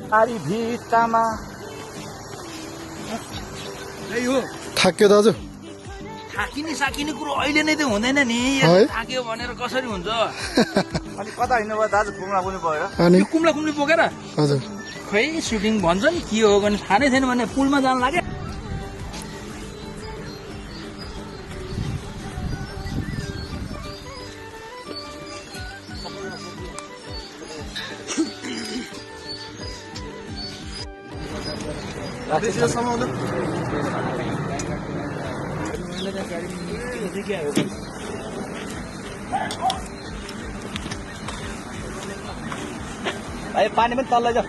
आरी भित्तामा थाक्यो दाजु थाकिने साकिने कुरो अहिले नै त हुँदैन नि थाक्यो भनेर कसरी हुन्छ अनि कता हिँड्नु भयो दाजु कुम्ला कुम्ली बोकेर अनि कुम्ला कुम्ली बोकेर हजुर खै सुटिङ भन्छ नि के हो भने थाहा नै छैन भने पुलमा जान लाग्यो भाइ पानी पनि तल लैजाऊ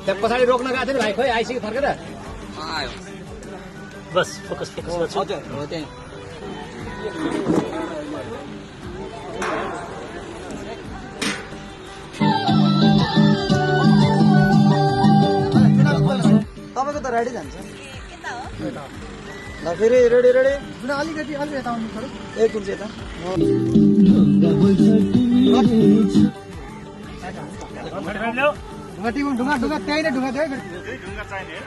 त्यहाँ पछाडि रोक्न गएको थियो नि भाइ खोइ आइसक्यो फर्केर बस फोकस फोकस हजुर हो त्यही तपाईँको त रेडी जान्छ ल फेरि रेडी रेडी अलिकति अलिक यता आउनु पर्यो एक इन्च यता ढुङ्गा ढुङ्गा त्यही नै ढुङ्गा थियो ढुङ्गा चाहिने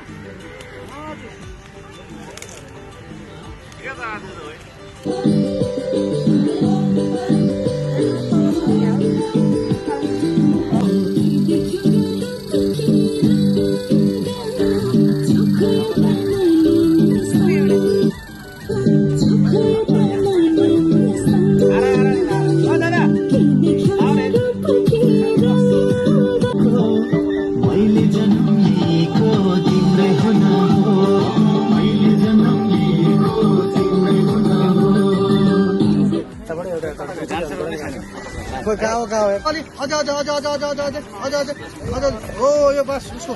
गाउँ गाउँ अलि अझ अझ अझ अझ अझ अझ अझ अझ अझ अझ हो यो बस उसको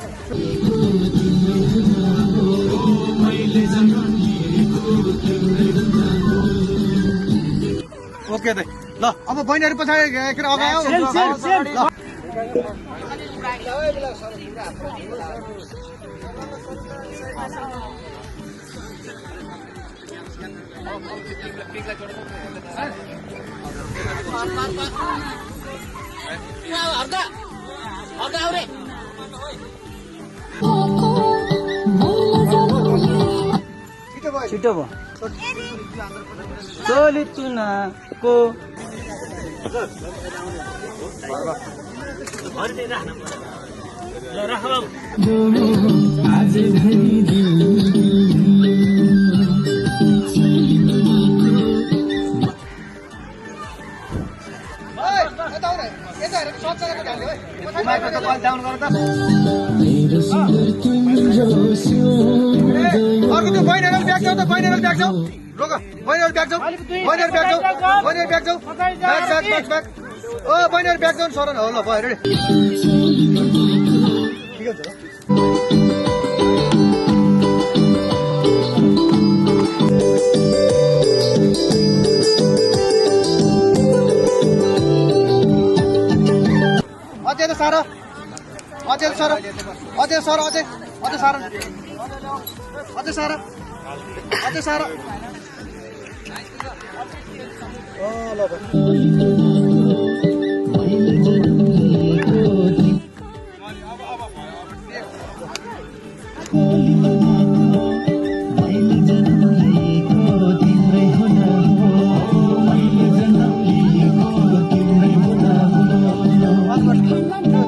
ओके त ल अब बहिनीहरू पछाडि के अगाडि छिटो भयो चोली चुनाको माइक्रो त कल डाउन गर त अर्को त्यो बैनरल ब्याग जाऊ त बैनरल ब्याग जाऊ रोक बैनरल ब्याग जाऊ बैनरल ब्याग जाऊ बैनरल ब्याग जाऊ ब्याग ओ बैनरल ब्याग जाऊ सरन हो ल भयो रेडी ठिक छ अझै त सारो अझै सारो अझै सारो अझै अझै सारो अझै सारो अझै सारो ल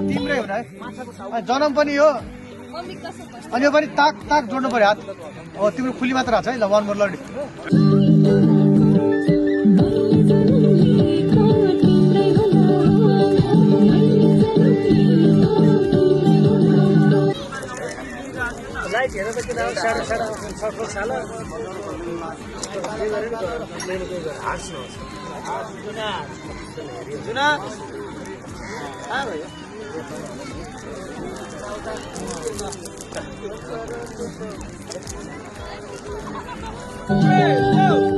तिम्रै हो र जनम पनि हो अनि यो पनि ताक ताक जोड्नु पर्यो हात हो तिम्रो खुली मात्र छ है ल वान मोर लडी लाइट हेर त किन साढे साल जुना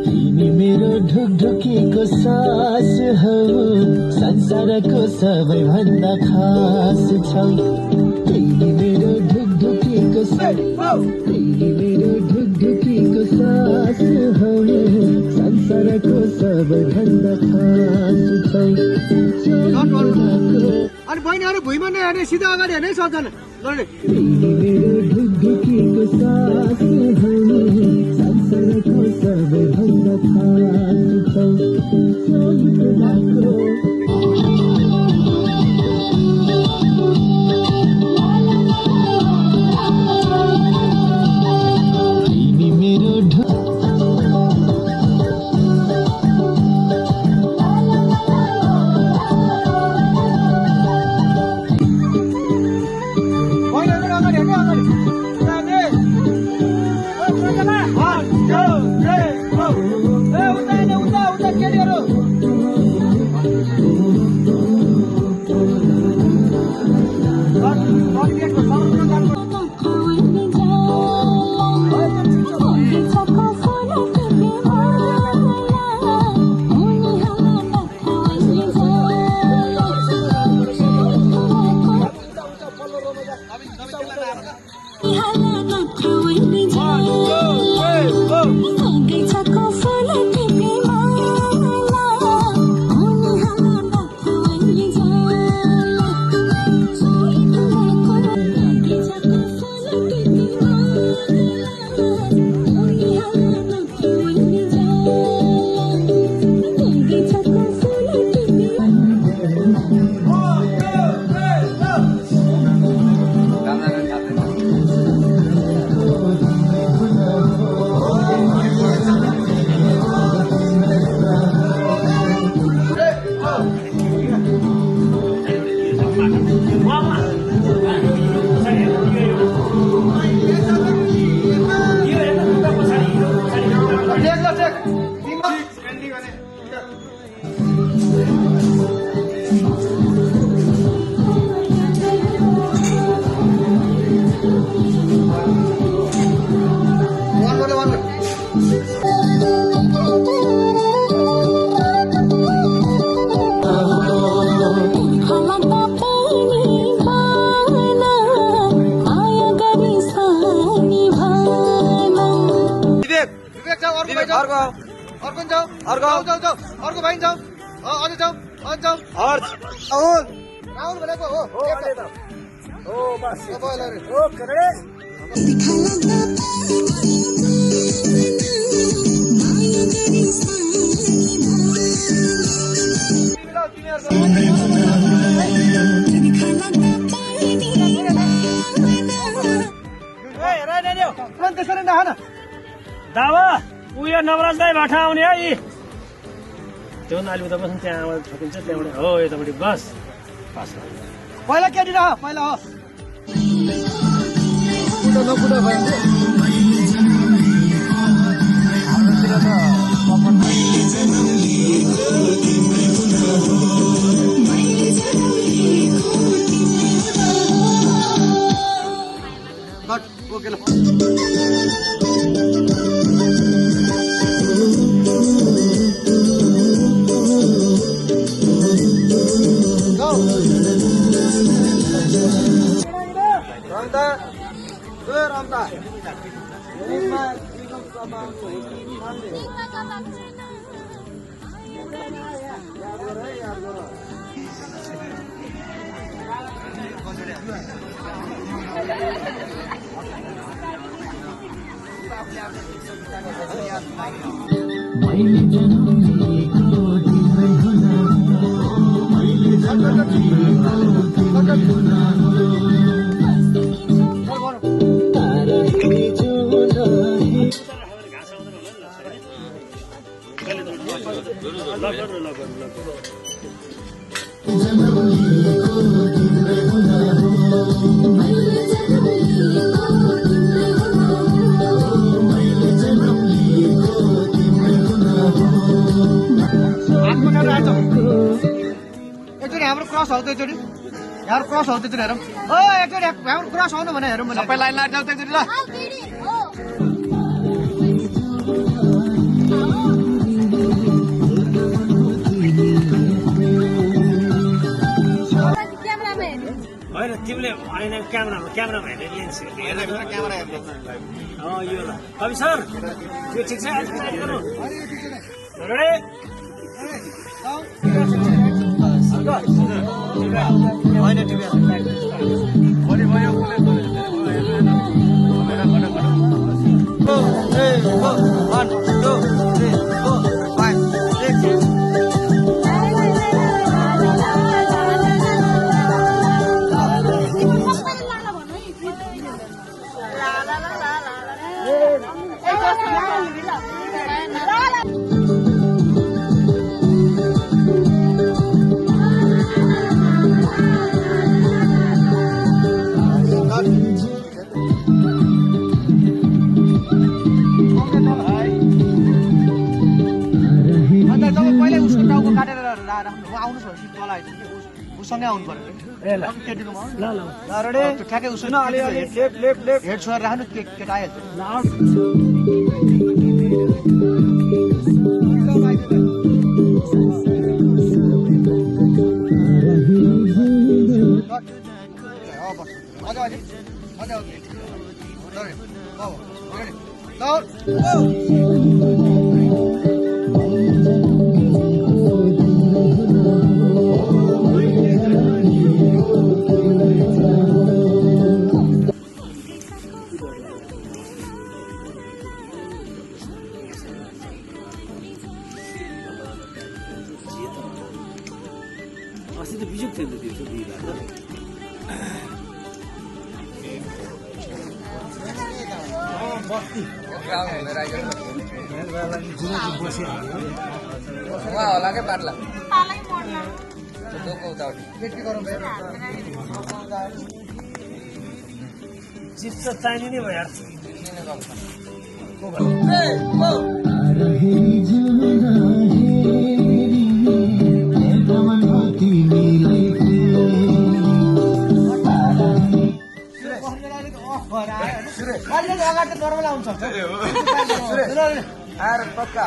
तिमी मेरो ढुकढुकीको सास हौ संसारको सबैभन्दा खास छौ तिमी मेरो ढुकढुकीको तिमी मेरो ढुकढुकीको सास हौ संसारको सबैभन्दा खास छौ अनि बहिनीहरू भुइँमा नै हेर्ने सिधा अगाडि हेर्नै सक्दैन तिमी मेरो ढुकढुकीको सास हौ संसारको सबैभन्दा खास छौ तिमी मेरो अर्को भाइ जाऊ अझै जाऊ अझै जाऊ राहुल भनेको हो बस त्यसरी नखान दावा उयो नवराज दाई भाटा आउने है त्यो अलि उता बस्नु त्यहाँ ठोकिन्छ त्यहाँबाट हो यतापट्टि बस पहिला केटी रह पहिला हो पुटा नपुटा भयो ओके ल रमता मैले जन्म लिएको तिम्रै हुना मैले जन्म लिएको तिम्रै हुना तारा हिजो नहे जन्म लिएको तिम्रै हुना मैले जन्म लिएको तिम्रै हुना मैले जन्म लिएको एकचोटि हाम्रो क्रस हौ त एकचोटि यहाँ क्रस हौ एकचोटि हेरौँ ओ एकचोटि हाम्रो क्रस आउनु भने हेरौँ सबै लाइन लाग्छ एकचोटि ल होइन तिमीले होइन क्यामेरामा हेर्ने लेन्स क्यामेरा हेर्नु यो ल कवि सर त्यो ठिक छ आज साइड गर्नु रेडी होइन ठिक उसँगै आउनु पर्यो केटीकोमा ठ्याक्कै उसो हेड छोएर राख्नु केटा आइहाल्छ अस्ति त बिजोग थियो नि त्यो होला क्या पार्ला चिप्स त चाहिने नै भयो यार अगाडि त नर्मल आउँछ आएर पक्का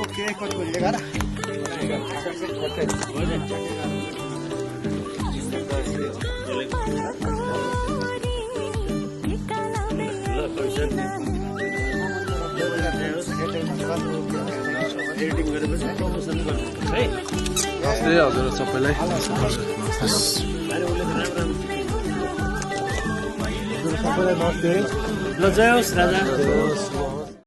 ओके एडिटिङ गरेपछि प्रमोसन गर्नु है हजुर सबैलाई ल जय होस् राजा।